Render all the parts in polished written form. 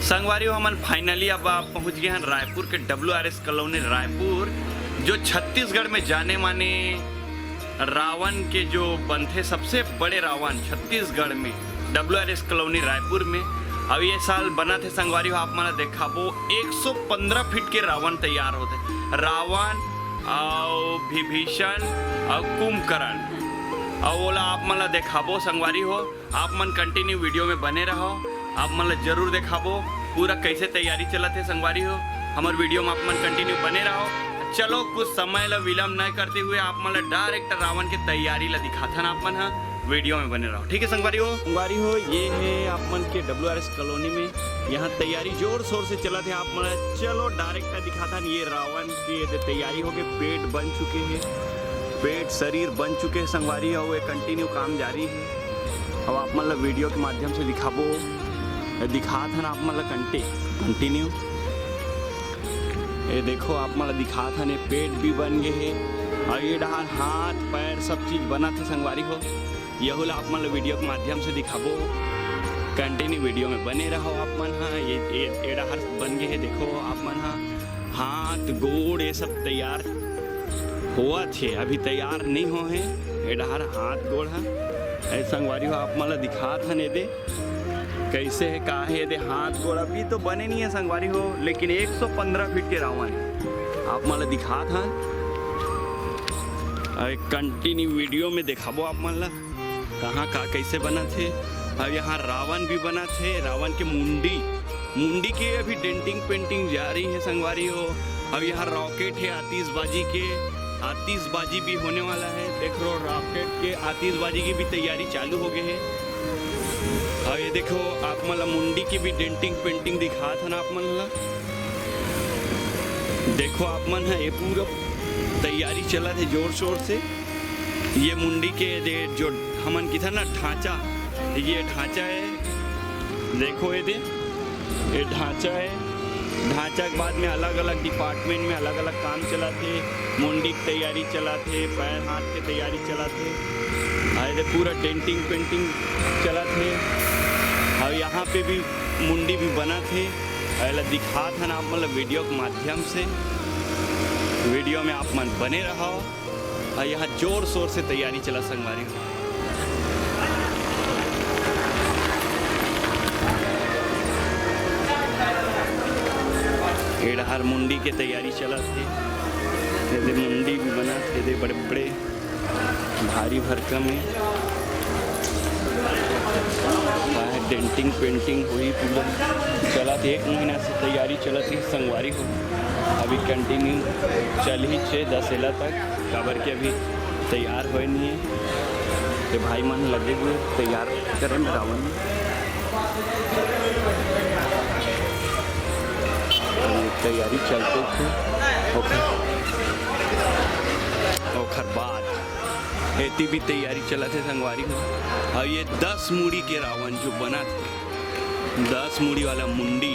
संगवारी हमन फाइनली अब आप पहुंच गए हैं रायपुर के WRS कॉलोनी रायपुर, जो छत्तीसगढ़ में जाने माने रावण के जो बनते सबसे बड़े रावण छत्तीसगढ़ में WRS कॉलोनी रायपुर में। अब ये साल बना थे संगवारी आप मना देखा वो 115 फीट के रावण तैयार होते, रावण और विभीषण और कुंभकर्ण और ओला आप मन देखाबो संगवारी हो। आप मन कंटिन्यू वीडियो में बने रहो, आप मन जरूर देखाबो पूरा कैसे तैयारी चला थे संगवारी हो। हमारे वीडियो में आप मन कंटिन्यू बने रहो। चलो कुछ समय ला विलम्ब न करते हुए आप मन डायरेक्ट रावण की तैयारी ला दिखाथा आप मन वीडियो में बने रहो, ठीक है संगवारी हो। ये है आप मन के WRS कॉलोनी में, यहाँ तैयारी जोर शोर से चला थे आप मन। चलो डायरेक्ट दिखाथा। ये रावण की तैयारी हो गई, पेट बन चुके हैं, पेट शरीर बन चुके हैं संगवारी हो। ये कंटिन्यू काम जारी है। अब आप मतलब वीडियो के माध्यम से दिखाबो दिखात हन आप मतलब कंटिन्यू। ये देखो आप मतलब दिखात हन, पेट भी बन गए हैं और ये डहार हाथ पैर सब चीज़ बना थे संगवारी हो। यही आप मतलब वीडियो के माध्यम से दिखाबो, कंटिन्यू वीडियो में बने रहो आप मन। हाँ ये डहार बन गए हैं, देखो आप मन। हाँ हाथ गोड़ ये सब तैयार हुआ थे, अभी तैयार नहीं हो है। ये डहार हाथ गोड़ है संगवारी हो। आप मतलब दिखात हन ये दे कैसे है का है ये दे हाथ गोड़ अभी तो बने नहीं है संगवारी हो, लेकिन 115 फीट के रावण है। आप मतलब दिखात हन कंटिन्यू वीडियो में दिखाबो आप मन ला कहाँ का कैसे बना थे। अब यहाँ रावण भी बना थे, रावण के मुंडी की अभी डेंटिंग पेंटिंग जारी है संगवारी हो। अब यहाँ रॉकेट है आतिशबाजी के, आतिशबाजी भी होने वाला है। देख लो रॉकेट के आतिशबाजी की भी तैयारी चालू हो गई है। अब ये देखो आप मतलब मुंडी की भी डेंटिंग पेंटिंग दिखा था ना आप मन ला। देखो आप मन है ये पूरा तैयारी चला थे जोर शोर से। ये मुंडी के जो हमन की था ना ढांचा, ये ढांचा है, देखो ये ढांचा है। ढांचा के बाद में अलग अलग डिपार्टमेंट में अलग अलग काम चला थे। मुंडी की तैयारी चला थे, पैर हाथ की तैयारी चला थे, अरे पूरा डेंटिंग पेंटिंग चला थे। और यहाँ पे भी मुंडी भी बना थे, अरे दिखा था ना आप मतलब वीडियो के माध्यम से। वीडियो में आप मन बने रहो और यहाँ जोर शोर से तैयारी चला संगवारी। हर मुंडी के तैयारी चला थे, मुंडी भी बना थे बड़े बड़े भारी भरकम में। डेंटिंग पेंटिंग हुई पूरा चला थे, 1 महीना से तैयारी चला थी संगवारी हो। अभी कंटिन्यू चल ही 6-10 तक काबर के अभी तैयार हुए नहीं है। ये भाई मन लगे हुए तैयार करें में रावण में। तैयारी चलते थे ओखर बाद एती भी तैयारी चला थे संगवारी हो। और ये 10 मूड़ी के रावण जो बना थे, 10 मूड़ी वाला मुंडी,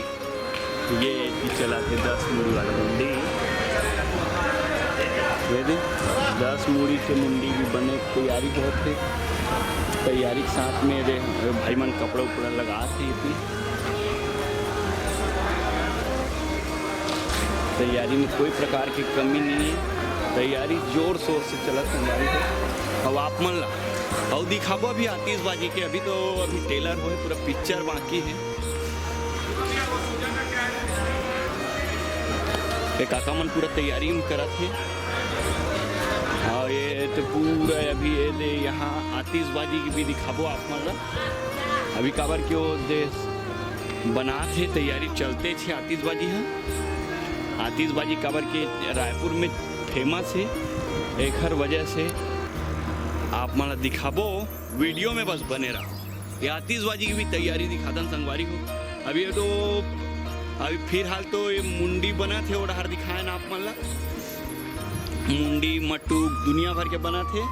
ये चला थे 10 मूड़ी वाला मुंडी। ये 10 मूड़ी के मुंडी भी बने, तैयारी बहुत थे। तैयारी के साथ में भाई मन कपड़ा उपड़ा लगा थे। तैयारी में कोई प्रकार की कमी नहीं है, तैयारी जोर शोर से चला तैयारी को। अब आप मन ला और दिखाबो अभी आतिशबाजी के, अभी तो अभी टेलर हो पूरा पिक्चर बाकी है। काका मन पूरा तैयारी में करा थे। और ये तो पूरा अभी ये दे यहाँ आतिशबाजी की भी दिखाबो आप मन ला। अभी काबर क्यों देश बना थे, तैयारी चलते थे आतिशबाजी। है आतिशबाजी काबर के रायपुर में फेमस है, एक हर वजह से आप मन दिखाबो वीडियो में बस बने रहो। ये आतिशबाजी की भी तैयारी दिखाता संगवारी हो। अभी तो अभी फिलहाल तो ये मुंडी बना थे और दिखाए ना आप मन ला। मुंडी मटूक दुनिया भर के बना थे,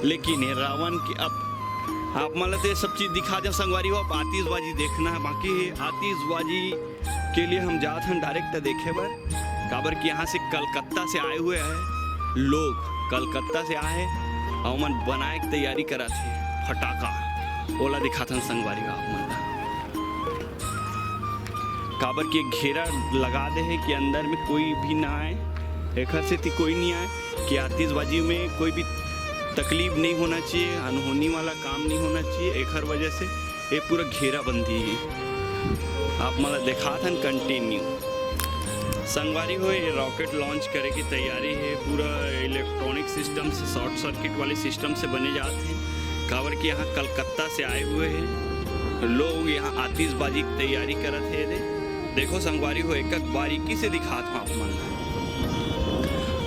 लेकिन ये रावण के अब आप मन ला सब चीज़ दिखा दे संगवारी हो। अब आतिशबाजी देखना है बाकी है। आतिशबाजी के लिए हम जाते हैं डायरेक्ट देखे बर, काबर कि यहाँ से कलकत्ता से आए हुए हैं लोग, कलकत्ता से आए और मन बनाए की तैयारी करा थे फटाका ओला दिखाथन संगवारी का मन काबर के घेरा लगा दे है कि अंदर में कोई भी ना आए, एक से थी कोई नहीं आए, कि आतिशबाजी में कोई भी तकलीफ नहीं होना चाहिए, अनहोनी वाला काम नहीं होना चाहिए। एक वजह से ये पूरा घेरा बंदी है। आप मतलब देखा था कंटिन्यू संगवारी हो, ये रॉकेट लॉन्च करे की तैयारी है। पूरा इलेक्ट्रॉनिक सिस्टम से, शॉर्ट सर्किट वाले सिस्टम से बने जाते हैं। काबर कि यहाँ कलकत्ता से आए हुए हैं लोग, यहाँ आतिशबाजी की तैयारी करत है। देखो संगवारी हो, एक बारीकी से दिखाता हूँ आप मन।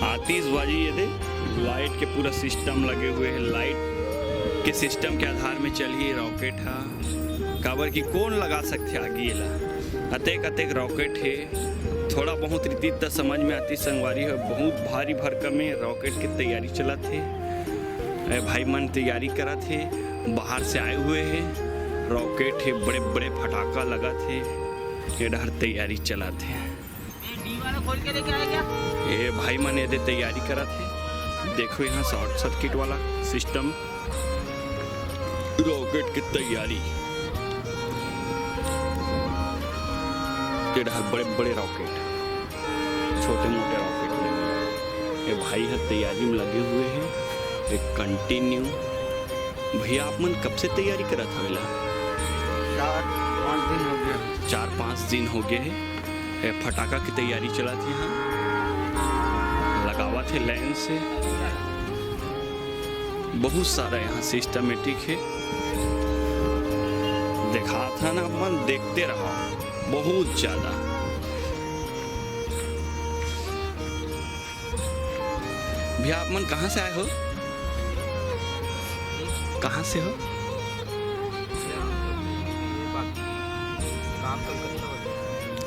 आतिशबाजी ये दे लाइट के पूरा सिस्टम लगे हुए हैं, लाइट के सिस्टम के आधार में चलिए रॉकेट है। काबर की कौन लगा सकते आगे ला, अतेक रॉकेट है। थोड़ा बहुत रीति तक समझ में आती संगवारी है। बहुत भारी भरकम में रॉकेट की तैयारी चला थे, भाई मन तैयारी करा थे, बाहर से आए हुए हैं। रॉकेट है, बड़े बड़े फटाका लगा थे, ये डर तैयारी चला थे। ये भाई मन ये तैयारी करा थे। देखो यहाँ शॉर्ट सर्किट वाला सिस्टम, रॉकेट की तैयारी, बड़े बड़े रॉकेट, छोटे मोटे रॉकेट लगे। ये भाई है तैयारी में लगे हुए हैं, एक कंटिन्यू। भैया आप मन कब से तैयारी करा था? वेला 4-5 दिन हो गया। 4-5 दिन हो गए है। फटाका की तैयारी चला थी, यहाँ लगावा थे लाइन से। बहुत सारा यहाँ सिस्टमेटिक है, देखा था ना अपन, देखते रहा बहुत ज्यादा। भैया आप मन कहाँ से आए हो? कहाँ से हो?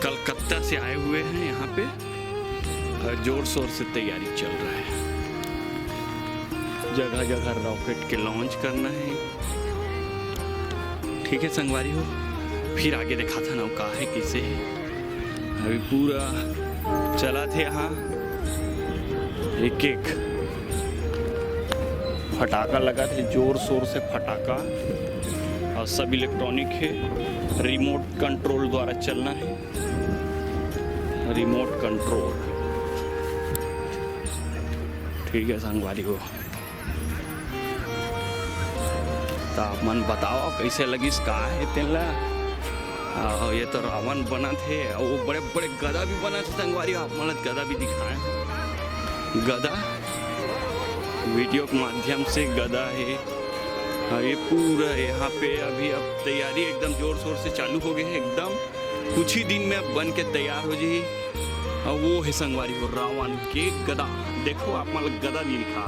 कलकत्ता से आए हुए हैं यहाँ पे, जोर शोर से तैयारी चल रहा है। जगह जगह रॉकेट के लॉन्च करना है। ठीक है संगवारी हो, फिर आगे देखा था ना कहा है किसे है। अभी पूरा चला थे यहाँ, एक एक फटाका लगा थे, जोर शोर से फटाका, और सब इलेक्ट्रॉनिक है। रिमोट कंट्रोल द्वारा चलना है, रिमोट कंट्रोल। ठीक है संगवारी हो, तो आप मन बताओ कैसे लगी, का है तेला। ये तो रावण बना थे, और वो बड़े बड़े गदा भी बना थे संगवारी। आप मन गदा भी दिखाए, गदा वीडियो के माध्यम से गदा है। ये पूरा यहाँ पे अभी अब तैयारी एकदम जोर शोर से चालू हो गई है। एकदम कुछ ही दिन में अब बन के तैयार हो जाए। और वो है संगवारी हो रावण के गदा। देखो आप मतलब गदा भी दिखा,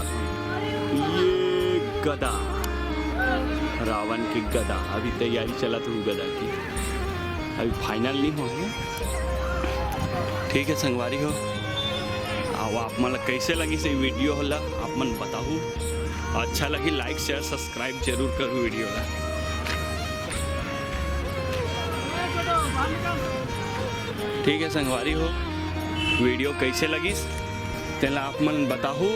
ये गदा रावण की गदा। अभी तैयारी चला तो गदा की, अभी फाइनल नहीं हुआ है। ठीक है संगवारी हो, अब आप मतलब कैसे लगी से वीडियो होला आप मन बताओ। अच्छा लगी लाइक शेयर सब्सक्राइब जरूर करो वीडियो ला। ठीक है संगवारी हो, वीडियो कैसे लगी तेला आप मन बताओ,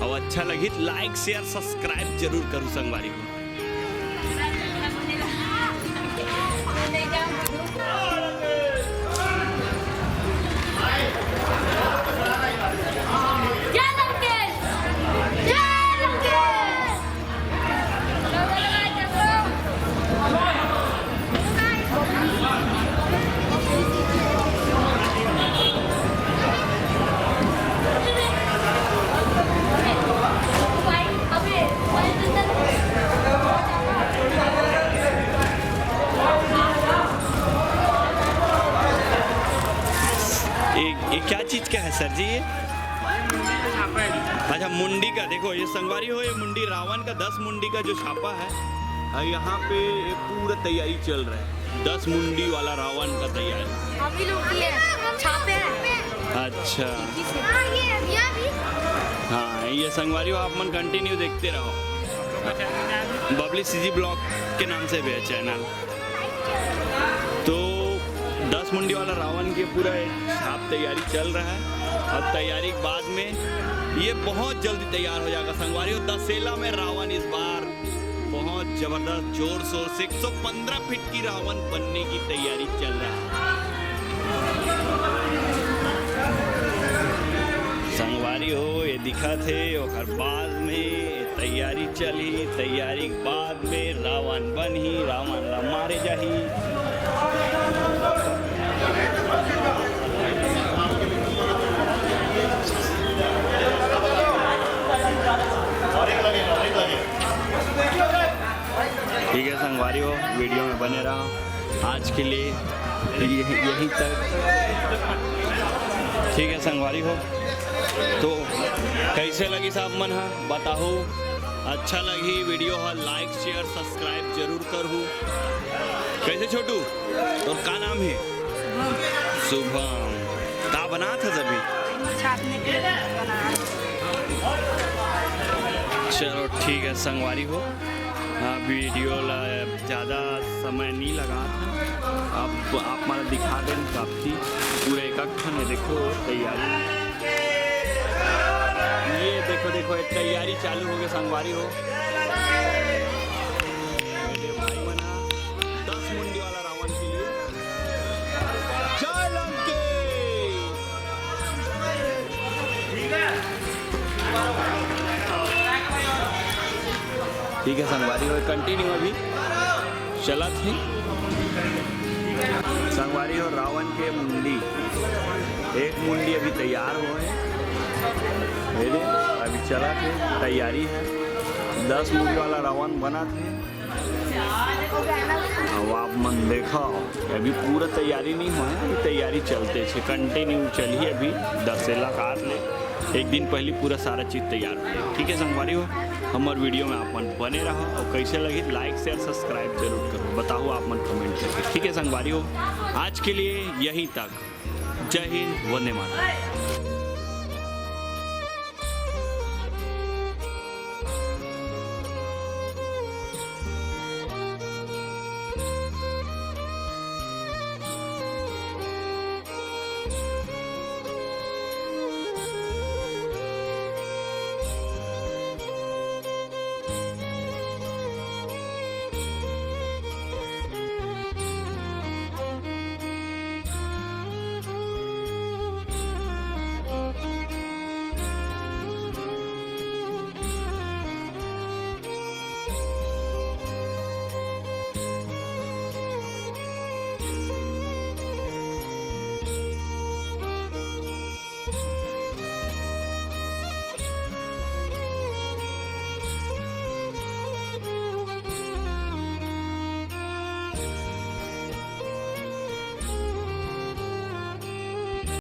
और अच्छा लगी लाइक शेयर सब्सक्राइब जरूर करो संगवारी हो। ये क्या चीज का है सर जी? ये अच्छा मुंडी का। देखो ये संगवारी हो, ये मुंडी रावण का 10 मुंडी का जो छापा है, यहाँ पे पूरा तैयारी चल रहा है। 10 मुंडी वाला रावण का तैयारी अभी लोग किए छापे हैं। अच्छा हाँ, ये संगवारी हो आप मन कंटिन्यू देखते रहो। बबली सीजी ब्लॉग के नाम से भी है चैनल। तो 10 मुंडी वाला रावण की पूरा छाप तैयारी चल रहा है, और तैयारी के बाद में ये बहुत जल्दी तैयार हो जाएगा संगवारी हो। दशहरा में रावण इस बार बहुत जबरदस्त जोर शोर से 115 फीट की रावण बनने की तैयारी चल रहा है। दिखा थे और बाद में तैयारी चली, तैयारी के बाद में रावण बनी, रावण ला मारे जाही। ठीक है संगवारी हो, वीडियो में बने रहा आज के लिए यहीं तक। ठीक है संगवारी हो, तो कैसे लगी साहब मन हा बताओ। अच्छा लगी वीडियो हा लाइक शेयर सब्सक्राइब जरूर करूँ। कैसे छोटू तो का नाम है? शुभम। का बना था तभी? छापने के लिए बना। चलो ठीक है संगवारी हो, वीडियो ज़्यादा समय नहीं लगा था। अब आप मारा दिखा दें काफ़ी पूरे एक है। देखो तैयारी, ये देखो देखो एक तैयारी चालू हो गई संगवारी हो। मेरे भाई बना 10 मुंडी वाला रावण के लिए। जय लंकेश। ठीक है संगवारी हो, कंटिन्यू अभी चला थी संगवारी हो। रावण के मुंडी, एक मुंडी अभी तैयार हुए हैं, अभी चला थे, तैयारी है। 10 मुंडी वाला रावण बना थे। अब आप मन देखो अभी पूरा तैयारी नहीं हुआ है, अभी तैयारी चलते छे, कंटिन्यू चलिए। अभी दसेला काट ले, एक दिन पहले पूरा सारा चीज़ तैयार हो। ठीक है संगवारी हो, हमारे वीडियो में आप मन बने रहो और कैसे लगी लाइक शेयर सब्सक्राइब जरूर करो, बताओ आप मन कमेंट करके। ठीक है संगवारी हो, आज के लिए यहीं तक। जय हिंद, वंदे मातरम।